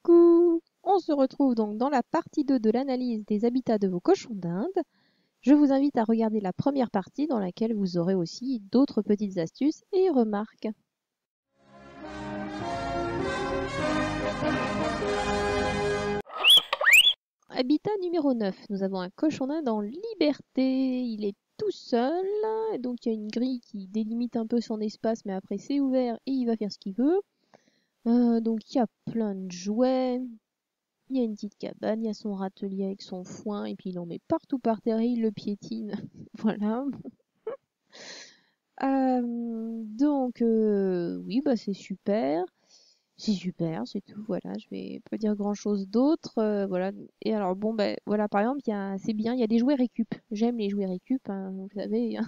Coucou! On se retrouve donc dans la partie 2 de l'analyse des habitats de vos cochons d'Inde. Je vous invite à regarder la première partie dans laquelle vous aurez aussi d'autres petites astuces et remarques. Habitat numéro 9. Nous avons un cochon d'Inde en liberté. Il est tout seul, et donc il y a une grille qui délimite un peu son espace, mais après c'est ouvert et il va faire ce qu'il veut. Donc il y a plein de jouets. Il y a une petite cabane, il y a son râtelier avec son foin, et puis il en met partout par terre et il le piétine. Voilà. Oui, bah c'est super. C'est super, c'est tout. Voilà, je vais pas dire grand-chose d'autre. Voilà. Et alors, bon, ben voilà, par exemple, c'est bien, il y a des jouets récup. J'aime les jouets récup, hein, vous savez.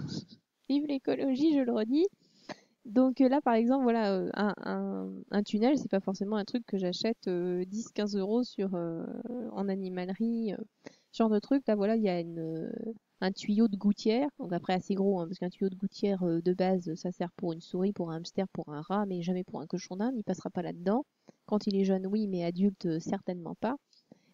Vive l'écologie, je le redis. Donc là, par exemple, voilà, un tunnel, c'est pas forcément un truc que j'achète 10-15 euros en animalerie, ce genre de truc. Là, voilà, il y a un tuyau de gouttière, donc après assez gros, hein, parce qu'un tuyau de gouttière de base, ça sert pour une souris, pour un hamster, pour un rat, mais jamais pour un cochon d'Inde, il passera pas là-dedans. Quand il est jeune, oui, mais adulte, certainement pas.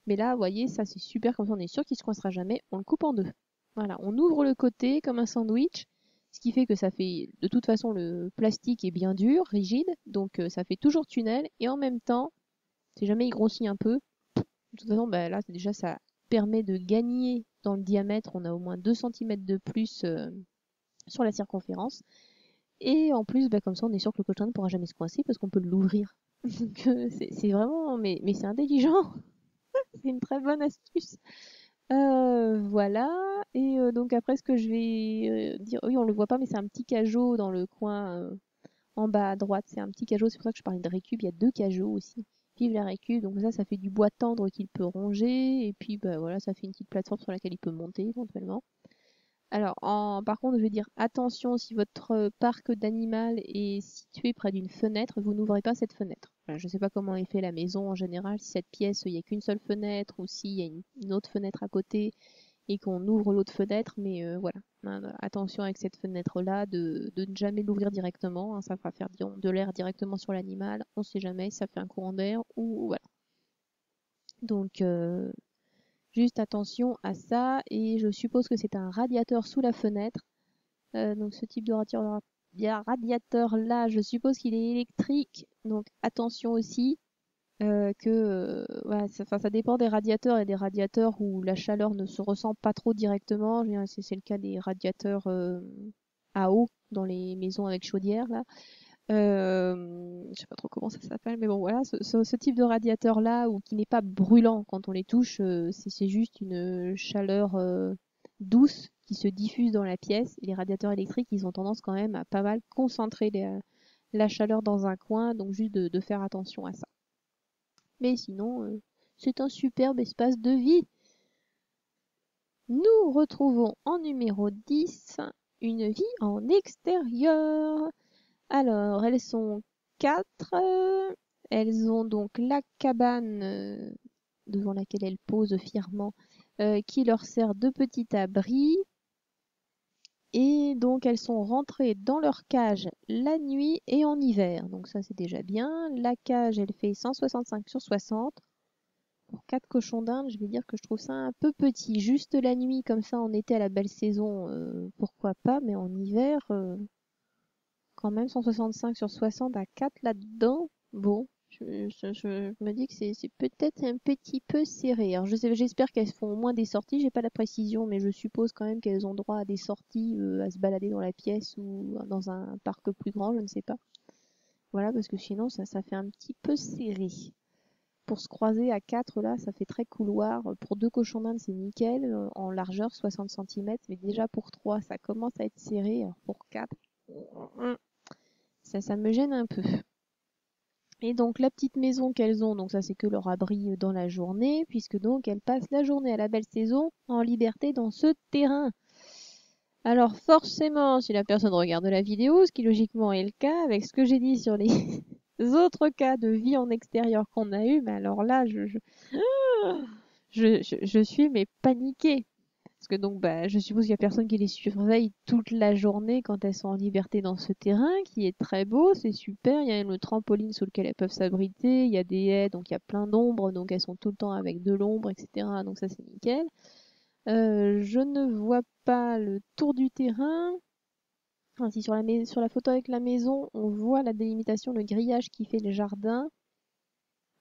Mais là, vous voyez, ça c'est super, comme ça on est sûr qu'il se coincera jamais. On le coupe en deux. Voilà, on ouvre le côté comme un sandwich, ce qui fait que ça fait, de toute façon, le plastique est bien dur, rigide, donc ça fait toujours tunnel, et en même temps, si jamais il grossit un peu, de toute façon, bah, là déjà ça permet de gagner dans le diamètre, on a au moins 2 centimètres de plus sur la circonférence, et en plus, bah, comme ça on est sûr que le cochon ne pourra jamais se coincer parce qu'on peut l'ouvrir. Donc c'est vraiment, mais c'est intelligent, c'est une très bonne astuce. Voilà. Et donc après, ce que je vais dire, oui, on le voit pas, mais c'est un petit cajot dans le coin en bas à droite. C'est un petit cajot, c'est pour ça que je parlais de récup. Il y a deux cajots aussi. Vive la récup. Donc ça fait du bois tendre qu'il peut ronger. Et puis, bah voilà, ça fait une petite plateforme sur laquelle il peut monter éventuellement. Alors, par contre, je veux dire attention, si votre parc d'animal est situé près d'une fenêtre, vous n'ouvrez pas cette fenêtre. Voilà, je ne sais pas comment est fait la maison en général, si cette pièce, il n'y a qu'une seule fenêtre ou s'il y a une autre fenêtre à côté et qu'on ouvre l'autre fenêtre, mais voilà. Attention avec cette fenêtre-là de ne jamais l'ouvrir directement, hein, ça va faire de l'air directement sur l'animal, on ne sait jamais, ça fait un courant d'air ou voilà. Donc, juste attention à ça, et je suppose que c'est un radiateur sous la fenêtre. Donc ce type de radiateur là, je suppose qu'il est électrique, donc attention aussi voilà, ça dépend des radiateurs et des radiateurs où la chaleur ne se ressent pas trop directement. Je veux dire, c'est le cas des radiateurs à eau dans les maisons avec chaudière là. Je sais pas trop comment ça s'appelle, mais bon voilà, ce type de radiateur là ou qui n'est pas brûlant quand on les touche, c'est juste une chaleur douce qui se diffuse dans la pièce. Et les radiateurs électriques, ils ont tendance quand même à pas mal concentrer la chaleur dans un coin, donc juste de faire attention à ça. Mais sinon, c'est un superbe espace de vie. Nous retrouvons en numéro 10 une vie en extérieur. Alors, elles sont quatre. Elles ont donc la cabane devant laquelle elles posent fièrement, qui leur sert de petit abri. Et donc, elles sont rentrées dans leur cage la nuit et en hiver. Donc ça, c'est déjà bien. La cage, elle fait 165 sur 60. Pour 4 cochons d'Inde, je vais dire que je trouve ça un peu petit. Juste la nuit, comme ça, en été à la belle saison, pourquoi pas. Mais en hiver, quand même 165 sur 60 à 4 là-dedans. Bon, je me dis que c'est peut-être un petit peu serré. Alors j'espère qu'elles font au moins des sorties. J'ai pas la précision, mais je suppose quand même qu'elles ont droit à des sorties, à se balader dans la pièce ou dans un parc plus grand, je ne sais pas. Voilà, parce que sinon ça fait un petit peu serré. Pour se croiser à 4 là, ça fait très couloir. Pour 2 cochons d'Inde, c'est nickel. En largeur, 60 centimètres. Mais déjà pour 3, ça commence à être serré. Alors pour 4, ça me gêne un peu. Et donc la petite maison qu'elles ont, donc ça c'est que leur abri dans la journée, puisque donc elles passent la journée à la belle saison en liberté dans ce terrain. Alors forcément, si la personne regarde la vidéo, ce qui logiquement est le cas, avec ce que j'ai dit sur les autres cas de vie en extérieur qu'on a eu, mais alors là, je suis mais paniquée. Parce que donc, bah, je suppose qu'il y a personne qui les surveille toute la journée quand elles sont en liberté dans ce terrain, qui est très beau, c'est super. Il y a le trampoline sous lequel elles peuvent s'abriter, il y a des haies, donc il y a plein d'ombre, donc elles sont tout le temps avec de l'ombre, etc. Donc ça, c'est nickel. Je ne vois pas le tour du terrain. Enfin, si sur la photo avec la maison, on voit la délimitation, le grillage qui fait le jardin.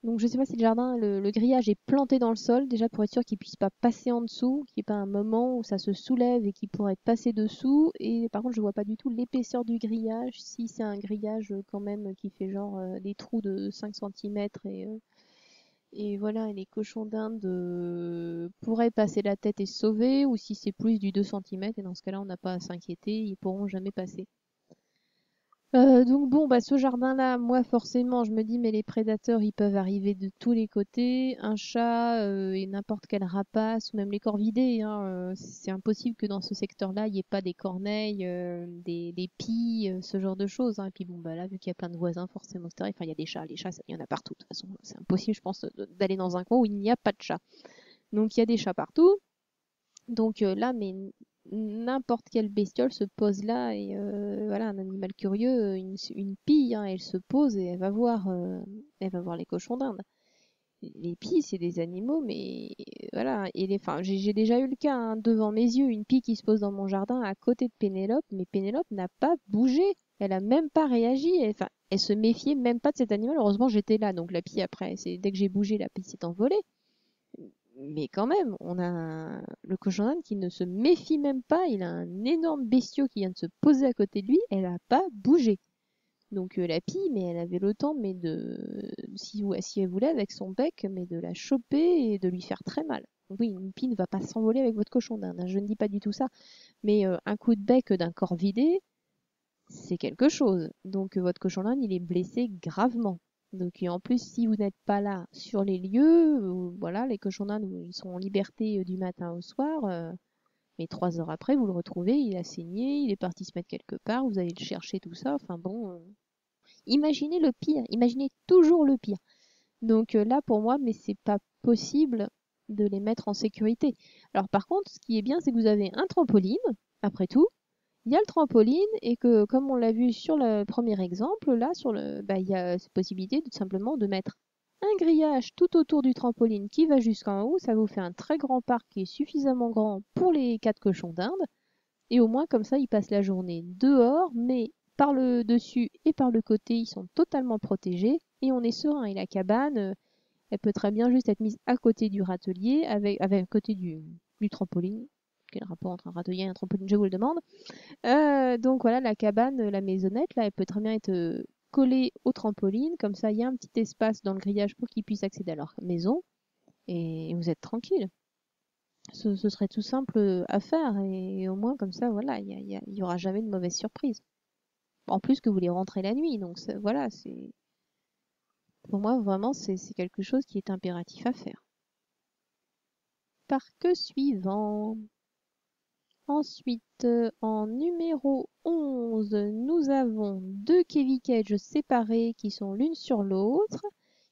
Donc je sais pas si le jardin, le grillage est planté dans le sol, déjà pour être sûr qu'il puisse pas passer en dessous, qu'il n'y ait pas un moment où ça se soulève et qu'il pourrait passer dessous. Et par contre, je vois pas du tout l'épaisseur du grillage, si c'est un grillage quand même qui fait genre des trous de 5 centimètres et voilà, et les cochons d'Inde pourraient passer la tête et se sauver, ou si c'est plus du 2 centimètres, et dans ce cas-là, on n'a pas à s'inquiéter, ils pourront jamais passer. Donc bon, bah ce jardin-là, moi forcément, je me dis, mais les prédateurs, ils peuvent arriver de tous les côtés. Un chat et n'importe quel rapace, ou même les corvidés, hein, c'est impossible que dans ce secteur-là, il n'y ait pas des corneilles, des pies, ce genre de choses, hein. Et puis bon, bah là, vu qu'il y a plein de voisins, forcément, c'est vrai, enfin, il y a des chats, les chats, il y en a partout. De toute façon, c'est impossible, je pense, d'aller dans un coin où il n'y a pas de chat. Donc il y a des chats partout. Donc là, mais n'importe quelle bestiole se pose là et voilà, un animal curieux, une pie, hein, elle se pose et elle va voir les cochons d'Inde. Les pies, c'est des animaux, mais voilà. Enfin, j'ai déjà eu le cas hein, devant mes yeux, une pie qui se pose dans mon jardin à côté de Pénélope, mais Pénélope n'a pas bougé. Elle a même pas réagi. Enfin, elle se méfiait même pas de cet animal. Heureusement, j'étais là, donc la pie après, c'est dès que j'ai bougé, la pie s'est envolée. Mais quand même, on a le cochon d'Inde qui ne se méfie même pas. Il a un énorme bestiau qui vient de se poser à côté de lui. Elle n'a pas bougé. Donc la pie, mais elle avait le temps, mais si elle voulait, avec son bec, mais de la choper et de lui faire très mal. Donc oui, une pie ne va pas s'envoler avec votre cochon d'Inde, hein, je ne dis pas du tout ça. Mais un coup de bec d'un corps vidé, c'est quelque chose. Donc votre cochon d'Inde, il est blessé gravement. Donc et en plus, si vous n'êtes pas là sur les lieux, voilà, les cochons d'Inde, ils sont en liberté du matin au soir. Mais 3 heures après, vous le retrouvez, il a saigné, il est parti se mettre quelque part, vous allez le chercher, tout ça. Enfin bon, imaginez le pire, imaginez toujours le pire. Donc là, pour moi, mais c'est pas possible de les mettre en sécurité. Alors par contre, ce qui est bien, c'est que vous avez un trampoline, après tout, il y a le trampoline et que, comme on l'a vu sur le premier exemple, là, bah, il y a cette possibilité de simplement de mettre un grillage tout autour du trampoline qui va jusqu'en haut. Ça vous fait un très grand parc qui est suffisamment grand pour les 4 cochons d'Inde. Et au moins, comme ça, ils passent la journée dehors, mais par le dessus et par le côté, ils sont totalement protégés et on est serein. Et la cabane, elle peut très bien juste être mise à côté du râtelier, avec à côté du trampoline. Quel rapport entre un râtelier et un trampoline, je vous le demande. Donc voilà, la cabane, la maisonnette, là, elle peut très bien être collée au trampoline. Comme ça, il y a un petit espace dans le grillage pour qu'ils puissent accéder à leur maison. Et vous êtes tranquille. Ce serait tout simple à faire. Et au moins, comme ça, voilà, il y aura jamais de mauvaise surprise. En plus que vous les rentrez la nuit. Donc voilà, pour moi, vraiment, c'est quelque chose qui est impératif à faire. Parc suivant. Ensuite, en numéro 11, nous avons deux Kevin Cage séparés qui sont l'une sur l'autre,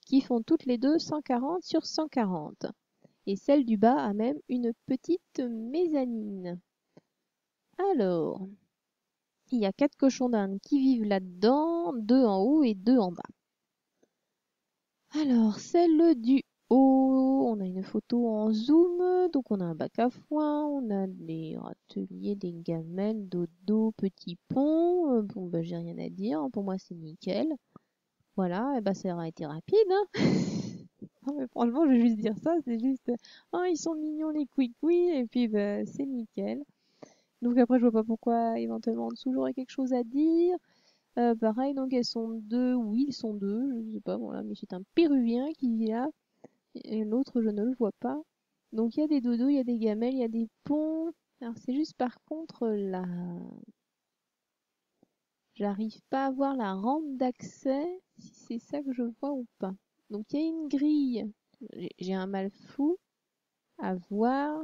qui font toutes les deux 140 sur 140. Et celle du bas a même une petite mezzanine. Alors, il y a 4 cochons d'Inde qui vivent là-dedans, 2 en haut et 2 en bas. Alors, celle du haut, on a une photo en zoom, donc on a un bac à foin, on a des râteliers, des gamelles, dodo, petit pont. Bon, bah, j'ai rien à dire, hein, pour moi c'est nickel. Voilà, et bah ça aura été rapide, hein. Non, mais franchement, je vais juste dire ça, c'est juste, oh, ils sont mignons les couic-couis, et puis bah, c'est nickel. Donc après, je vois pas pourquoi éventuellement en dessous j'aurais quelque chose à dire. Pareil, donc elles sont deux, oui, ils sont deux, je sais pas, voilà, mais c'est un Péruvien qui vit là, et l'autre, je ne le vois pas. Donc il y a des dodos, il y a des gamelles, il y a des ponts. Alors c'est juste par contre là, j'arrive pas à voir la rampe d'accès, si c'est ça que je vois ou pas. Donc il y a une grille, j'ai un mal fou à voir.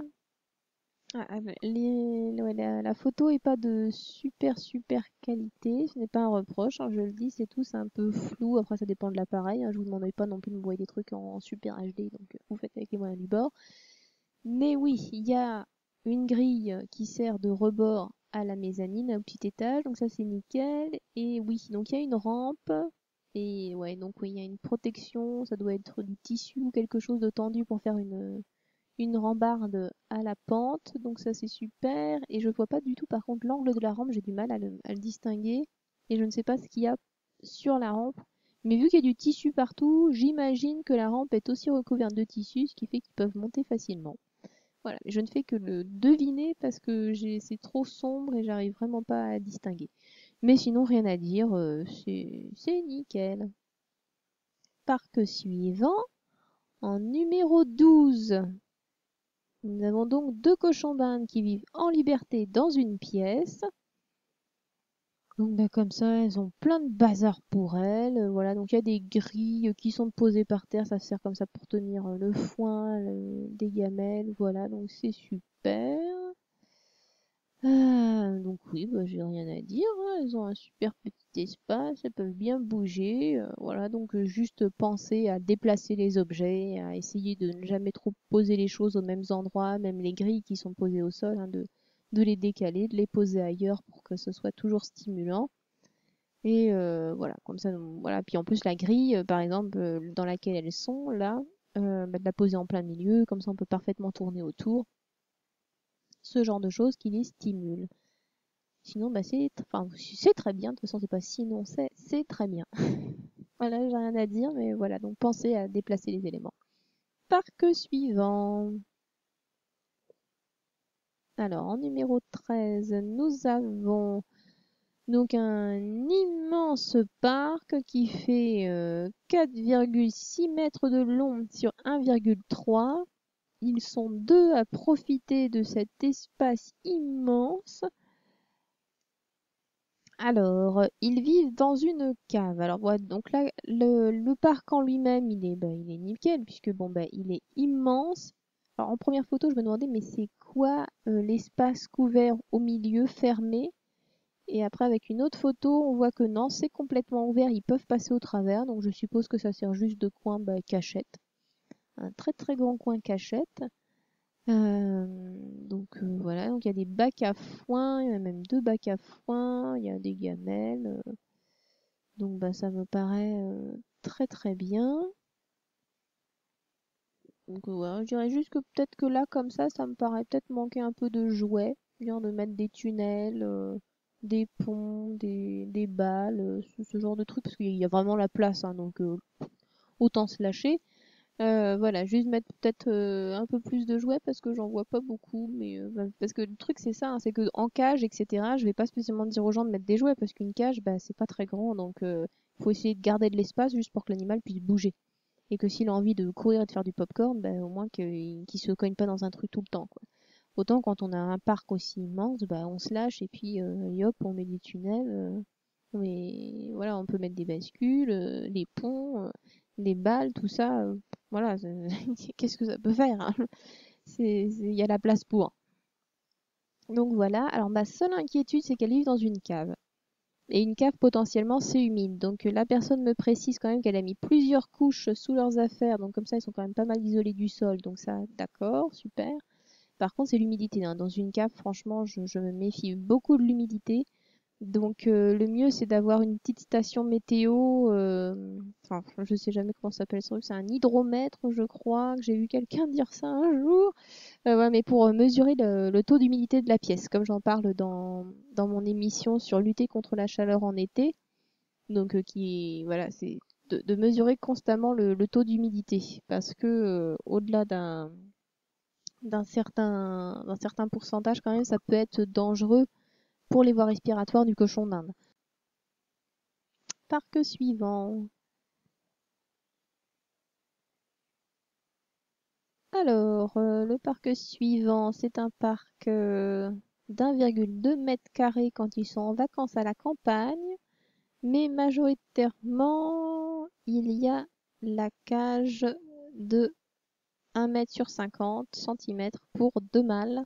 Ouais, la photo est pas de super qualité, ce n'est pas un reproche, hein, je le dis, c'est tout, c'est un peu flou, après ça dépend de l'appareil, hein, je vous demanderai pas non plus de m'envoyer des trucs en super HD, donc vous faites avec les moyens du bord. Mais oui, il y a une grille qui sert de rebord à la mezzanine, au petit étage, donc ça c'est nickel. Et oui, donc il y a une rampe, et ouais, donc oui, il y a une protection, ça doit être du tissu ou quelque chose de tendu pour faire une rambarde à la pente, donc ça c'est super. Et je vois pas du tout par contre l'angle de la rampe, j'ai du mal à le distinguer, et je ne sais pas ce qu'il y a sur la rampe. Mais vu qu'il y a du tissu partout, j'imagine que la rampe est aussi recouverte de tissu, ce qui fait qu'ils peuvent monter facilement. Voilà, je ne fais que le deviner parce que c'est trop sombre et j'arrive vraiment pas à distinguer. Mais sinon, rien à dire, c'est nickel. Parc suivant, en numéro 12. Nous avons donc deux cochons d'Inde qui vivent en liberté dans une pièce. Donc bah, comme ça, elles ont plein de bazar pour elles. Voilà, donc il y a des grilles qui sont posées par terre, ça sert comme ça pour tenir le foin, des gamelles. Voilà, donc c'est super. Donc oui, bah, j'ai rien à dire, hein. Elles ont un super petit espace, elles peuvent bien bouger. Voilà, donc juste penser à déplacer les objets, à essayer de ne jamais trop poser les choses aux mêmes endroits, même les grilles qui sont posées au sol, hein, de les décaler, de les poser ailleurs pour que ce soit toujours stimulant. Et voilà, comme ça, voilà. Puis en plus, la grille, par exemple, dans laquelle elles sont, là, bah, de la poser en plein milieu, comme ça on peut parfaitement tourner autour. Ce genre de choses qui les stimulent. Sinon, bah, enfin, c'est très bien. De toute façon, c'est pas sinon, c'est très bien. Voilà, j'ai rien à dire, mais voilà. Donc, pensez à déplacer les éléments. Parc suivant. Alors, en numéro 13, nous avons donc un immense parc qui fait 4,6 mètres de long sur 1,3. Ils sont deux à profiter de cet espace immense. Alors, ils vivent dans une cave. Alors, voilà, donc là, le parc en lui-même, il est nickel, puisque bon, bah, il est immense. Alors, en première photo, je me demandais, mais c'est quoi l'espace couvert au milieu, fermé? Et après, avec une autre photo, on voit que non, c'est complètement ouvert, ils peuvent passer au travers. Donc, je suppose que ça sert juste de coin cachette. Un très très grand coin cachette. Voilà, donc il y a des bacs à foin, il y a même deux bacs à foin, il y a des gamelles. Donc bah ça me paraît très très bien. Donc ouais, je dirais juste que peut-être que là comme ça me paraît peut-être manquer un peu de jouets, genre de mettre des tunnels, des ponts, des balles, ce genre de trucs, parce qu'il y a vraiment la place, hein, donc autant se lâcher. Voilà, juste mettre peut-être un peu plus de jouets parce que j'en vois pas beaucoup, mais bah, parce que le truc c'est ça, hein, c'est que en cage, etc. Je vais pas spécialement dire aux gens de mettre des jouets parce qu'une cage, bah c'est pas très grand, donc il faut essayer de garder de l'espace juste pour que l'animal puisse bouger et que s'il a envie de courir et de faire du popcorn, bah, au moins qu'il se cogne pas dans un truc tout le temps, quoi. Autant quand on a un parc aussi immense, bah on se lâche et puis hop, on met des tunnels. Mais voilà, on peut mettre des bascules, des ponts, des balles, tout ça. Voilà, qu'est-ce que ça peut faire, hein? Il y a la place pour. Donc voilà. Alors ma seule inquiétude, c'est qu'elle vive dans une cave. Et une cave potentiellement c'est humide. Donc la personne me précise quand même qu'elle a mis plusieurs couches sous leurs affaires. Donc comme ça, ils sont quand même pas mal isolés du sol. Donc ça, d'accord, super. Par contre, c'est l'humidité, hein. Dans une cave, franchement, je me méfie beaucoup de l'humidité. Donc le mieux c'est d'avoir une petite station météo, enfin je sais jamais comment ça s'appelle ce truc, c'est un hydromètre je crois, que j'ai vu quelqu'un dire ça un jour. Ouais, mais pour mesurer le taux d'humidité de la pièce, comme j'en parle dans mon émission sur lutter contre la chaleur en été. Donc voilà, c'est de mesurer constamment le taux d'humidité, parce que au-delà d'un certain pourcentage quand même, ça peut être dangereux pour les voies respiratoires du cochon d'Inde. Parc suivant. Alors, le parc suivant, c'est un parc d'1,2 m² quand ils sont en vacances à la campagne, mais majoritairement, il y a la cage de 1 m sur 50 cm pour deux mâles.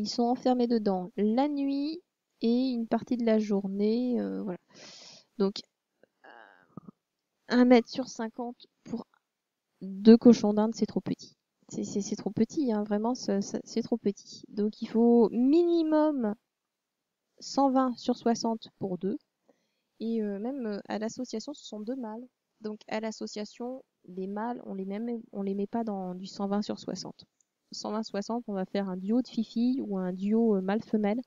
Ils sont enfermés dedans la nuit et une partie de la journée. Voilà. Donc, 1 m sur 50 pour deux cochons d'Inde, c'est trop petit. C'est trop petit, hein, vraiment, c'est trop petit. Donc il faut minimum 120 sur 60 pour deux. Et même à l'association, ce sont deux mâles. Donc à l'association, les mâles, on les met pas dans du 120 sur 60. 120-60, on va faire un duo de filles ou un duo mâle-femelle.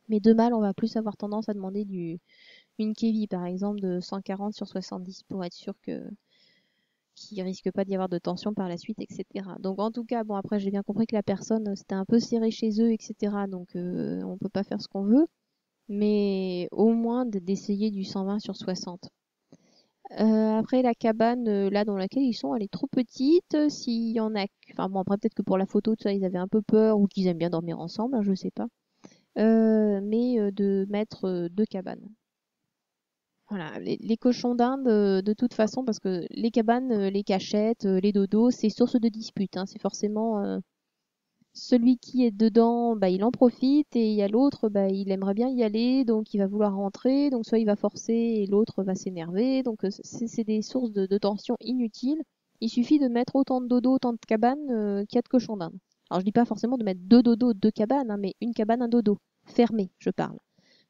Mais deux mâles, on va plus avoir tendance à demander une kévie, par exemple, de 140 sur 70 pour être sûr qu'il risque pas d'y avoir de tension par la suite, etc. Donc en tout cas, bon après j'ai bien compris que la personne c'était un peu serré chez eux, etc. Donc on peut pas faire ce qu'on veut, mais au moins d'essayer du 120 sur 60. Après la cabane là dans laquelle ils sont, elle est trop petite. S'il y en a, enfin bon après peut-être que pour la photo tout ça ils avaient un peu peur ou qu'ils aiment bien dormir ensemble, hein, je sais pas. Mais de mettre deux cabanes. Voilà, les cochons d'Inde, de toute façon, parce que les cabanes, les cachettes, les dodos, c'est source de dispute, hein. C'est forcément celui qui est dedans, bah, il en profite et il y a l'autre, bah, il aimerait bien y aller, donc il va vouloir rentrer, donc soit il va forcer et l'autre va s'énerver. Donc c'est des sources de tension inutiles. Il suffit de mettre autant de dodos, autant de cabanes qu'il y a de cochons d'Inde. Alors je dis pas forcément de mettre deux dodos, deux cabanes, hein, mais une cabane, un dodo. Fermé, je parle.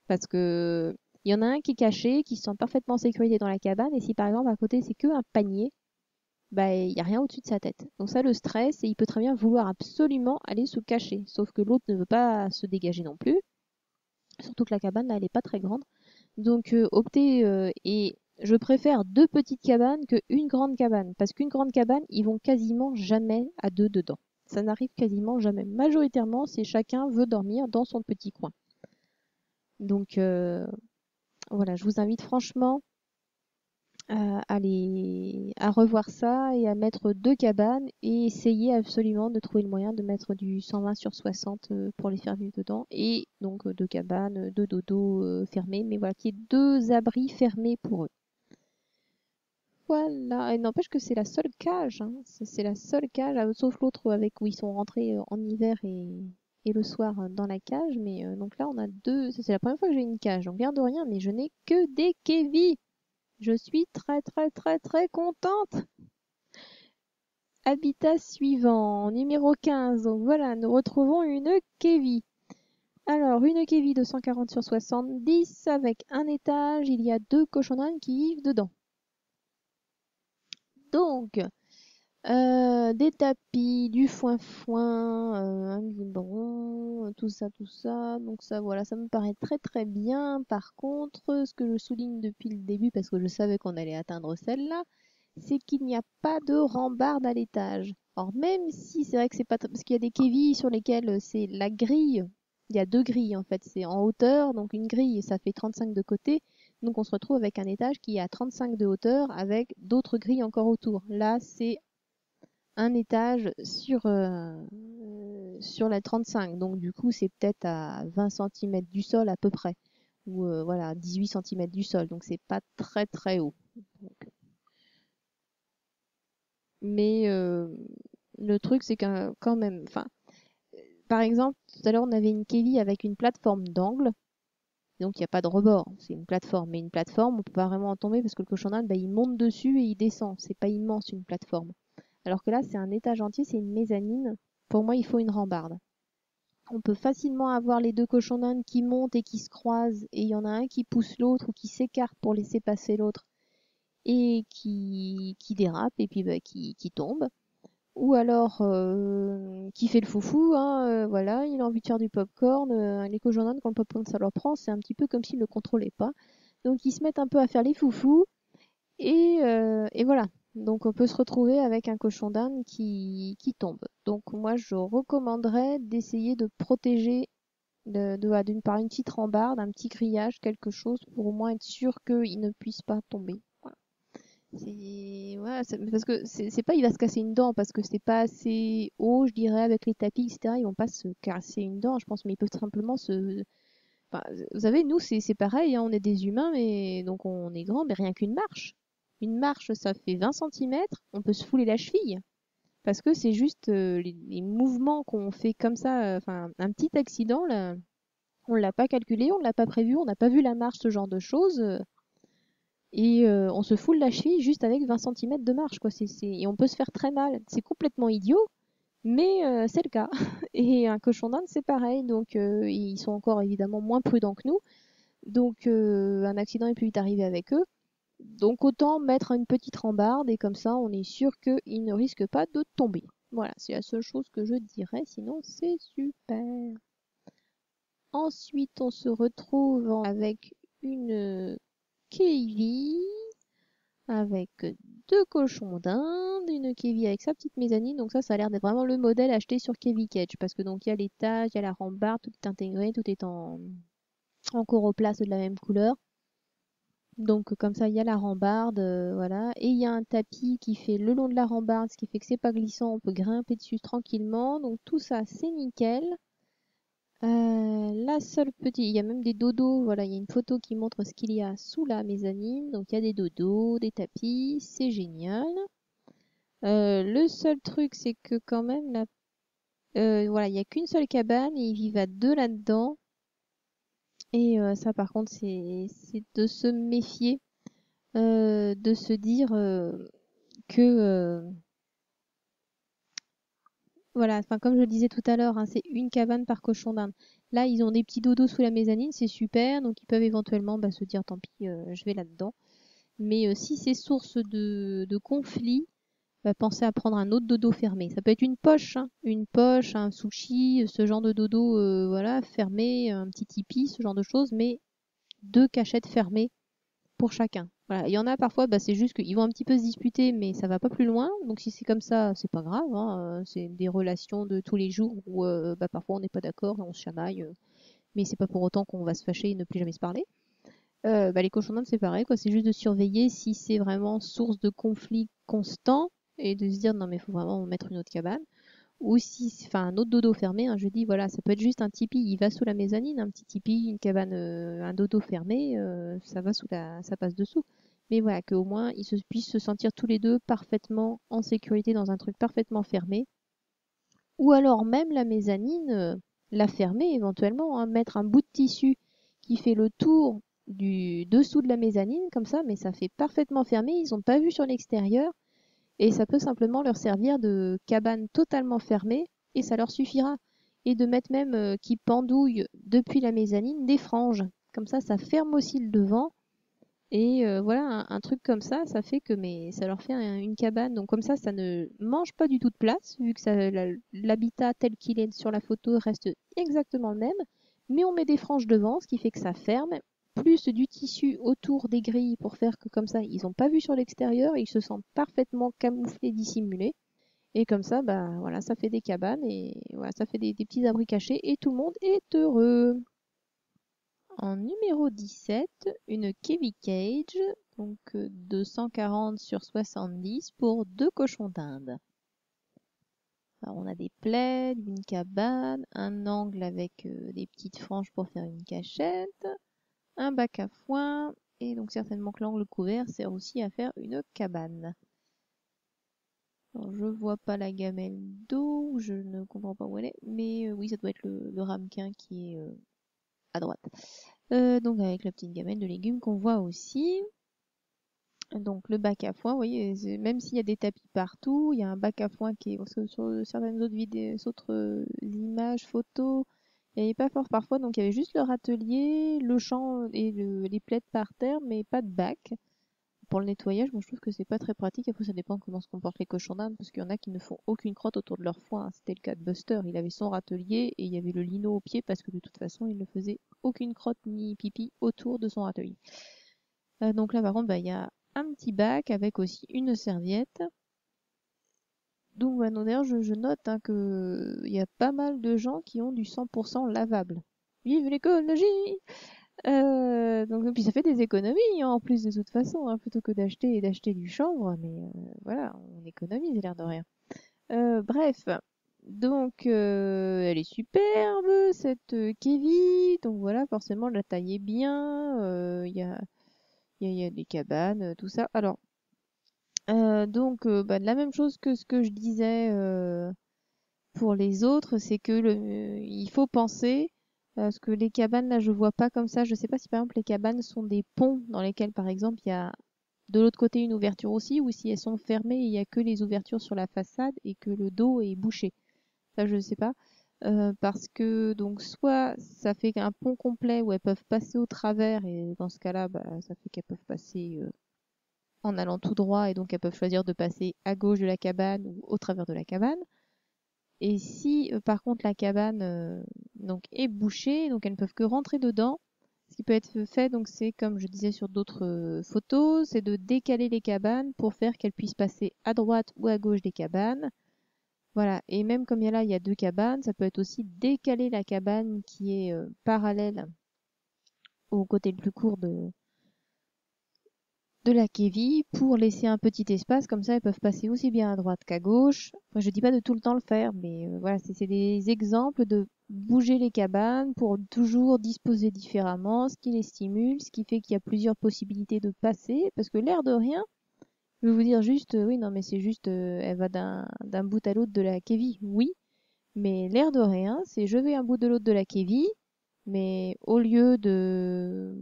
Parce que il y en a un qui est caché, qui se sent parfaitement en sécurité dans la cabane, et si par exemple à côté c'est que un panier, bah il n'y a rien au-dessus de sa tête. Donc ça le stress, et il peut très bien vouloir absolument aller se cacher. Sauf que l'autre ne veut pas se dégager non plus. Surtout que la cabane là elle est pas très grande. Donc optez et je préfère deux petites cabanes que une grande cabane. Parce qu'une grande cabane, ils vont quasiment jamais à deux dedans. Ça n'arrive quasiment jamais. Majoritairement, c'est chacun veut dormir dans son petit coin. Donc voilà, je vous invite franchement à revoir ça et à mettre deux cabanes et essayer absolument de trouver le moyen de mettre du 120 sur 60 pour les faire vivre dedans et donc deux cabanes, deux dodos fermés, mais voilà, qu'il y ait deux abris fermés pour eux. Voilà, et n'empêche que c'est la seule cage, hein. C'est la seule cage, sauf l'autre avec où ils sont rentrés en hiver et le soir dans la cage, mais donc là on a deux, c'est la première fois que j'ai une cage, donc garde rien, mais je n'ai que des kévis. Je suis très très très très contente. Habitat suivant, numéro 15. Donc voilà, nous retrouvons une kévie. Alors, une kévie de 140 sur 70 avec un étage. Il y a deux cochons d'Inde qui vivent dedans. Donc, des tapis, du foin-foin, un biberon, tout ça, tout ça. Donc ça, voilà, ça me paraît très très bien. Par contre, ce que je souligne depuis le début, parce que je savais qu'on allait atteindre celle-là, c'est qu'il n'y a pas de rambarde à l'étage. Alors même si c'est vrai que c'est pas parce qu'il y a des kévis sur lesquels c'est la grille, il y a deux grilles en fait, c'est en hauteur, donc une grille ça fait 35 de côté, donc on se retrouve avec un étage qui est à 35 de hauteur avec d'autres grilles encore autour. Là c'est un étage sur la 35, donc du coup c'est peut-être à 20 cm du sol à peu près, ou voilà 18 cm du sol, donc c'est pas très très haut. Donc, mais le truc, c'est que quand même, enfin, par exemple, tout à l'heure, on avait une kévie avec une plateforme d'angle, donc il n'y a pas de rebord, c'est une plateforme. Mais une plateforme, on peut pas vraiment en tomber parce que le cochon d'Inde, bah, il monte dessus et il descend. C'est pas immense une plateforme. Alors que là, c'est un étage entier, c'est une mezzanine. Pour moi, il faut une rambarde. On peut facilement avoir les deux cochons d'Inde qui montent et qui se croisent, et il y en a un qui pousse l'autre ou qui s'écarte pour laisser passer l'autre et qui dérape et puis bah, qui tombe. Ou alors qui fait le foufou, hein, voilà, il a envie de faire du popcorn. Les cochons quand le popcorn ça leur prend, c'est un petit peu comme s'ils ne le contrôlaient pas. Donc ils se mettent un peu à faire les foufous et voilà. Donc on peut se retrouver avec un cochon d'Inde qui tombe. Donc moi je recommanderais d'essayer de protéger voilà, d'une part une petite rambarde, un petit grillage, quelque chose pour au moins être sûr qu'il ne puisse pas tomber. Voilà. Parce que c'est pas il va se casser une dent parce que c'est pas assez haut, je dirais, avec les tapis, etc. Ils vont pas se casser une dent, je pense, mais ils peuvent simplement se. Enfin, vous savez, nous c'est pareil, hein, on est des humains, mais donc on est grand, mais rien qu'une marche. Une marche, ça fait 20 centimètres, on peut se fouler la cheville. Parce que c'est juste les mouvements qu'on fait comme ça, enfin un petit accident, là, on l'a pas calculé, on l'a pas prévu, on n'a pas vu la marche, ce genre de choses. et on se foule la cheville juste avec 20 centimètres de marche, quoi. Et on peut se faire très mal. C'est complètement idiot, mais c'est le cas. Et un cochon d'Inde, c'est pareil. Donc, ils sont encore évidemment moins prudents que nous. Donc, un accident est plus vite arrivé avec eux. Donc, autant mettre une petite rambarde et comme ça, on est sûr qu'ils ne risquent pas de tomber. Voilà, c'est la seule chose que je dirais. Sinon, c'est super. Ensuite, on se retrouve avec une kévie, avec deux cochons d'Inde, une kévie avec sa petite mezzanine. Donc ça a l'air d'être vraiment le modèle acheté sur Kevy Cage parce que donc il y a l'étage, il y a la rambarde, tout est intégré, tout est en coroplaste de la même couleur. Donc comme ça, il y a la rambarde, voilà. Et il y a un tapis qui fait le long de la rambarde, ce qui fait que c'est pas glissant, on peut grimper dessus tranquillement. Donc tout ça, c'est nickel. La seule petite, il y a même des dodos, voilà, il y a une photo qui montre ce qu'il y a sous la mezzanine. Donc il y a des dodos, des tapis, c'est génial. Le seul truc, c'est que quand même, voilà, il n'y a qu'une seule cabane et ils vivent à deux là-dedans. Et ça, par contre, c'est de se méfier, de se dire que, voilà, enfin, comme je le disais tout à l'heure, hein, c'est une cabane par cochon d'Inde. Là, ils ont des petits dodos sous la mezzanine, c'est super, donc ils peuvent éventuellement bah, se dire, tant pis, je vais là-dedans. Mais si c'est source de conflit, pensez à prendre un autre dodo fermé. Ça peut être une poche, un sushi, ce genre de dodo, voilà, fermé, un petit tipi, ce genre de choses, mais deux cachettes fermées pour chacun. Voilà. Il y en a parfois, bah, c'est juste qu'ils vont un petit peu se disputer, mais ça va pas plus loin. Donc si c'est comme ça, c'est pas grave, hein. C'est des relations de tous les jours où bah, parfois on n'est pas d'accord et on se chamaille, mais c'est pas pour autant qu'on va se fâcher et ne plus jamais se parler. Bah, les cochons d'Inde, c'est pareil, quoi. C'est juste de surveiller si c'est vraiment source de conflit constant et de se dire non mais il faut vraiment mettre une autre cabane. Ou si, enfin un autre dodo fermé, hein, je dis voilà, ça peut être juste un tipi, il va sous la mezzanine, un petit tipi, une cabane, un dodo fermé, ça va ça passe dessous. Mais voilà, qu'au moins puissent se sentir tous les deux parfaitement en sécurité dans un truc parfaitement fermé. Ou alors même la mezzanine, la fermer éventuellement, hein, mettre un bout de tissu qui fait le tour du dessous de la mezzanine, comme ça, mais ça fait parfaitement fermé, ils n'ont pas vu sur l'extérieur, et ça peut simplement leur servir de cabane totalement fermée, et ça leur suffira. Et de mettre même qui pendouille depuis la mezzanine des franges. Comme ça ferme aussi le devant, et voilà, un truc comme ça fait que mais ça leur fait une cabane. Donc comme ça ne mange pas du tout de place, vu que l'habitat tel qu'il est sur la photo reste exactement le même. Mais on met des franges devant, ce qui fait que ça ferme, plus du tissu autour des grilles pour faire que comme ça, ils n'ont pas vu sur l'extérieur, ils se sentent parfaitement camouflés, dissimulés. Et comme ça, bah voilà, ça fait des cabanes et voilà, ça fait des petits abris cachés et tout le monde est heureux. En numéro 17, une Kevy Cage, donc 240 sur 70 pour deux cochons d'Inde. Alors on a des plaids, une cabane, un angle avec des petites franges pour faire une cachette, un bac à foin, et donc certainement que l'angle couvert sert aussi à faire une cabane. Alors je vois pas la gamelle d'eau, je ne comprends pas où elle est, mais oui ça doit être le ramequin qui est à droite. Donc avec la petite gamelle de légumes qu'on voit aussi. Donc le bac à foin, vous voyez, même s'il y a des tapis partout, il y a un bac à foin qui est parce que sur certaines autres vidéos, autres images, photos, il n'y avait pas fort parfois, donc il y avait juste leur atelier, le champ et les plaids par terre, mais pas de bac. Pour le nettoyage, moi je trouve que c'est pas très pratique. Après, ça dépend comment se comportent les cochons d'Inde, parce qu'il y en a qui ne font aucune crotte autour de leur foin, hein. C'était le cas de Buster, il avait son râtelier et il y avait le lino au pied parce que de toute façon, il ne faisait aucune crotte ni pipi autour de son râtelier. Donc là, par contre, bah, il y a un petit bac avec aussi une serviette. Donc, bah, non, d'ailleurs, je note hein, que il y a pas mal de gens qui ont du 100% lavable. Vive l'écologie! Donc, et puis ça fait des économies hein, en plus de toute façon, hein, plutôt que d'acheter du chanvre, mais voilà, on économise l'air de rien. Bref, donc elle est superbe cette Kevy, donc voilà, forcément la taille est bien, il y a des cabanes, tout ça. Alors, donc bah, la même chose que ce que je disais pour les autres, c'est que il faut penser, parce que les cabanes là je vois pas comme ça, je sais pas si par exemple les cabanes sont des ponts dans lesquels par exemple il y a de l'autre côté une ouverture aussi, ou si elles sont fermées et il n'y a que les ouvertures sur la façade et que le dos est bouché. Ça, je ne sais pas. Parce que donc soit ça fait un pont complet où elles peuvent passer au travers et dans ce cas-là, bah, ça fait qu'elles peuvent passer en allant tout droit et donc elles peuvent choisir de passer à gauche de la cabane ou au travers de la cabane. Et si par contre la cabane donc est bouchée, donc elles ne peuvent que rentrer dedans, ce qui peut être fait, donc c'est comme je disais sur d'autres photos, c'est de décaler les cabanes pour faire qu'elles puissent passer à droite ou à gauche des cabanes. Voilà, et même comme il y a deux cabanes, ça peut être aussi décaler la cabane qui est parallèle au côté le plus court de la kévie pour laisser un petit espace, comme ça elles peuvent passer aussi bien à droite qu'à gauche. Enfin, je dis pas de tout le temps le faire, mais voilà, c'est des exemples de bouger les cabanes pour toujours disposer différemment, ce qui les stimule, ce qui fait qu'il y a plusieurs possibilités de passer, parce que l'air de rien, je vais vous dire juste, oui, non, mais c'est juste, elle va d'un bout à l'autre de la kévie, oui, mais l'air de rien, c'est je vais un bout de l'autre de la kévie, mais au lieu de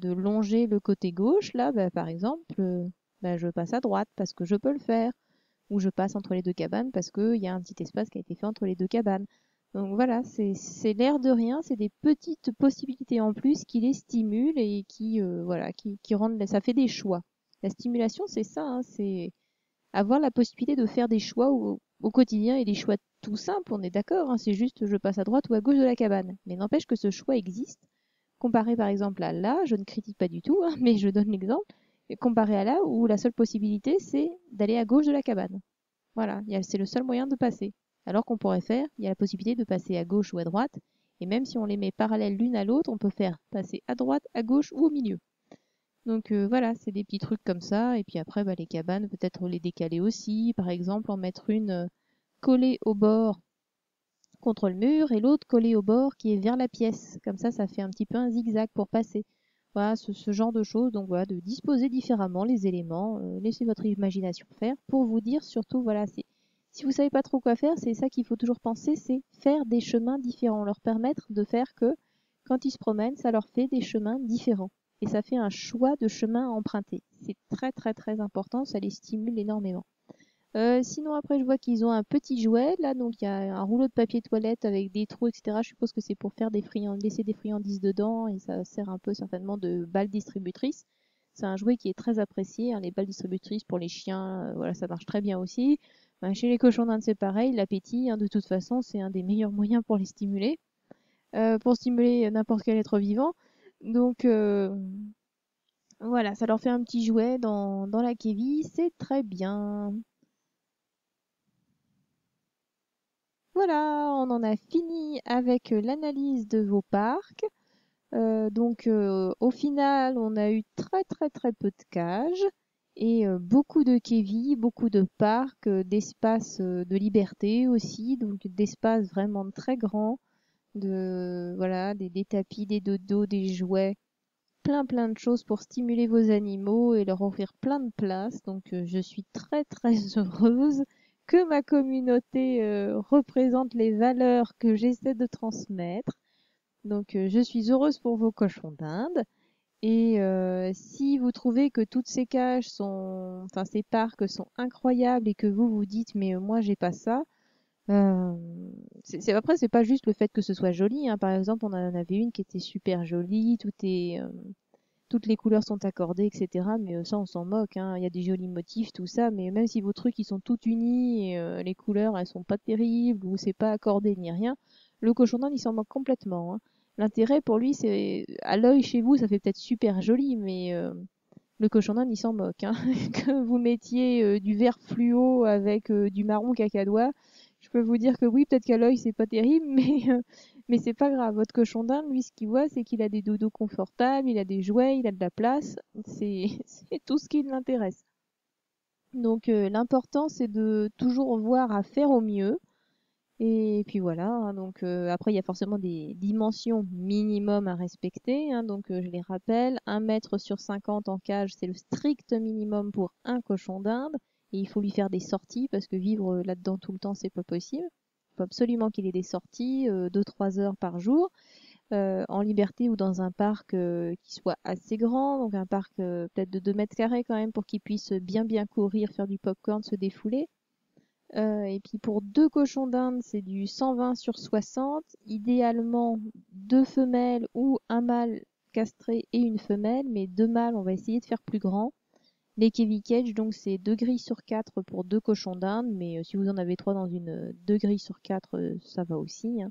longer le côté gauche, là, bah, par exemple, je passe à droite parce que je peux le faire. Ou je passe entre les deux cabanes parce qu'il y a un petit espace qui a été fait entre les deux cabanes. Donc voilà, c'est l'air de rien, c'est des petites possibilités en plus qui les stimulent et qui rendent, ça fait des choix. La stimulation, c'est ça, hein, c'est avoir la possibilité de faire des choix au quotidien et des choix tout simples, on est d'accord, hein, c'est juste je passe à droite ou à gauche de la cabane. Mais n'empêche que ce choix existe. Comparé par exemple à là, je ne critique pas du tout, hein, mais je donne l'exemple, comparé à là où la seule possibilité c'est d'aller à gauche de la cabane. Voilà, c'est le seul moyen de passer. Alors qu'on pourrait faire, il y a la possibilité de passer à gauche ou à droite, et même si on les met parallèles l'une à l'autre, on peut faire passer à droite, à gauche ou au milieu. Donc voilà, c'est des petits trucs comme ça. Et puis après, bah, les cabanes, peut-être les décaler aussi. Par exemple, en mettre une collée au bord contre le mur et l'autre collée au bord qui est vers la pièce. Comme ça fait un petit peu un zigzag pour passer. Voilà, ce genre de choses. Donc voilà, de disposer différemment les éléments. Laissez votre imagination faire. Pour vous dire surtout, voilà, si vous savez pas trop quoi faire, c'est ça qu'il faut toujours penser, c'est faire des chemins différents. Leur permettre de faire que quand ils se promènent, ça leur fait des chemins différents et ça fait un choix de chemin à emprunter. C'est très très très important, ça les stimule énormément. Sinon après je vois qu'ils ont un petit jouet là, donc il y a un rouleau de papier toilette avec des trous, etc. Je suppose que c'est pour faire laisser des friandises dedans et ça sert un peu certainement de balle distributrice. C'est un jouet qui est très apprécié, hein, les balles distributrices pour les chiens, voilà, ça marche très bien aussi. Ben, chez les cochons d'Inde c'est pareil, l'appétit, hein, de toute façon c'est un des meilleurs moyens pour les stimuler, pour stimuler n'importe quel être vivant. Donc voilà, ça leur fait un petit jouet dans la kévie, c'est très bien. Voilà, on en a fini avec l'analyse de vos parcs. Au final, on a eu très très très peu de cages et beaucoup de kévis, beaucoup de parcs, d'espaces de liberté aussi, donc d'espaces vraiment très grands, voilà, des tapis, des dodos, des jouets, plein plein de choses pour stimuler vos animaux et leur offrir plein de place. Donc je suis très très heureuse que ma communauté représente les valeurs que j'essaie de transmettre. Donc je suis heureuse pour vos cochons d'Inde. Et si vous trouvez que toutes ces cages enfin ces parcs sont incroyables et que vous vous dites mais moi j'ai pas ça, euh, après c'est pas juste le fait que ce soit joli, hein. Par exemple, on en avait une qui était super jolie, toutes les couleurs sont accordées, etc. Mais ça, on s'en moque, hein. Il y a des jolis motifs, tout ça, mais même si vos trucs ils sont tout unis et les couleurs elles sont pas terribles ou c'est pas accordé ni rien, le cochon d'Inde il s'en moque complètement, hein. L'intérêt pour lui, c'est à l'œil chez vous, ça fait peut-être super joli, mais le cochon d'Inde il s'en moque, hein. Que vous mettiez du vert fluo avec du marron cacadois, je peux vous dire que oui, peut-être qu'à l'œil c'est pas terrible, mais c'est pas grave. Votre cochon d'Inde, lui, ce qu'il voit, c'est qu'il a des dodos confortables, il a des jouets, il a de la place. C'est c'est tout ce qui l'intéresse. Donc l'important, c'est de toujours voir à faire au mieux. Et puis voilà, hein, donc après, il y a forcément des dimensions minimum à respecter, hein, donc je les rappelle, 1 m sur 50 en cage, c'est le strict minimum pour un cochon d'Inde. Et il faut lui faire des sorties parce que vivre là-dedans tout le temps, c'est pas possible. Il faut absolument qu'il ait des sorties, 2-3 heures par jour. en liberté ou dans un parc qui soit assez grand, donc un parc peut-être de 2 mètres carrés quand même pour qu'ils puissent bien bien courir, faire du popcorn, se défouler. Et puis pour 2 cochons d'Inde, c'est du 120 sur 60. Idéalement, 2 femelles ou un mâle castré et une femelle, mais 2 mâles, on va essayer de faire plus grand. Les Kevy Cage, donc c'est 2 grilles sur 4 pour 2 cochons d'Inde, mais si vous en avez 3 dans une 2 grilles sur 4, ça va aussi, hein.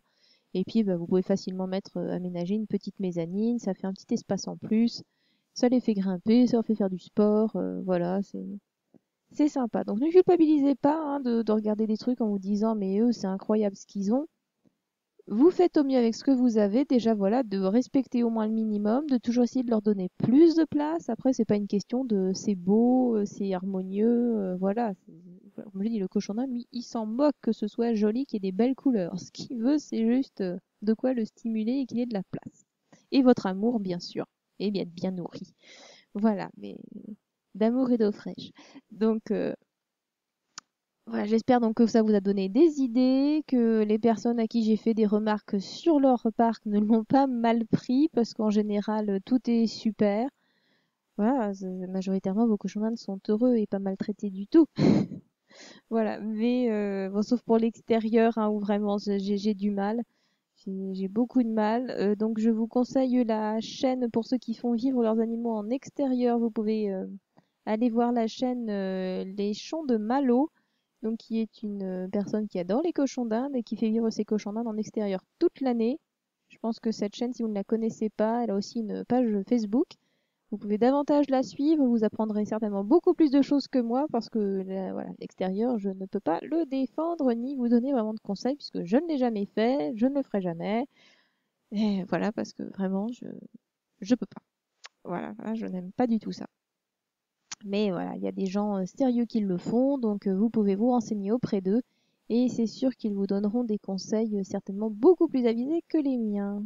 Et puis bah, vous pouvez facilement aménager une petite mezzanine, ça fait un petit espace en plus, ça les fait grimper, ça leur fait faire du sport, voilà, c'est sympa. Donc ne culpabilisez pas hein, de regarder des trucs en vous disant mais eux c'est incroyable ce qu'ils ont. Vous faites au mieux avec ce que vous avez, déjà voilà, de respecter au moins le minimum, de toujours essayer de leur donner plus de place. Après, c'est pas une question de c'est beau, c'est harmonieux, voilà. Comme je dis, le cochon d'Inde, lui, il s'en moque que ce soit joli, qu'il y ait des belles couleurs. Ce qu'il veut, c'est juste de quoi le stimuler et qu'il ait de la place. Et votre amour, bien sûr, et bien être bien nourri. Voilà, mais d'amour et d'eau fraîche. Donc, voilà, j'espère donc que ça vous a donné des idées, que les personnes à qui j'ai fait des remarques sur leur parc ne l'ont pas mal pris, parce qu'en général, tout est super. Voilà, majoritairement, vos cochons d'Inde sont heureux et pas maltraités du tout. Voilà, mais bon, sauf pour l'extérieur, hein, où vraiment j'ai du mal. J'ai beaucoup de mal. Donc, je vous conseille la chaîne pour ceux qui font vivre leurs animaux en extérieur. Vous pouvez aller voir la chaîne Les Champs de Malo, donc qui est une personne qui adore les cochons d'Inde et qui fait vivre ses cochons d'Inde en extérieur toute l'année. Je pense que cette chaîne, si vous ne la connaissez pas, elle a aussi une page Facebook. Vous pouvez davantage la suivre, vous apprendrez certainement beaucoup plus de choses que moi parce que voilà, l'extérieur, je ne peux pas le défendre ni vous donner vraiment de conseils puisque je ne l'ai jamais fait, je ne le ferai jamais. Et voilà, parce que vraiment, je peux pas. Voilà, voilà, je n'aime pas du tout ça. Mais voilà, il y a des gens sérieux qui le font, donc vous pouvez vous renseigner auprès d'eux et c'est sûr qu'ils vous donneront des conseils certainement beaucoup plus avisés que les miens.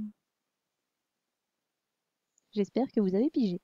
J'espère que vous avez pigé.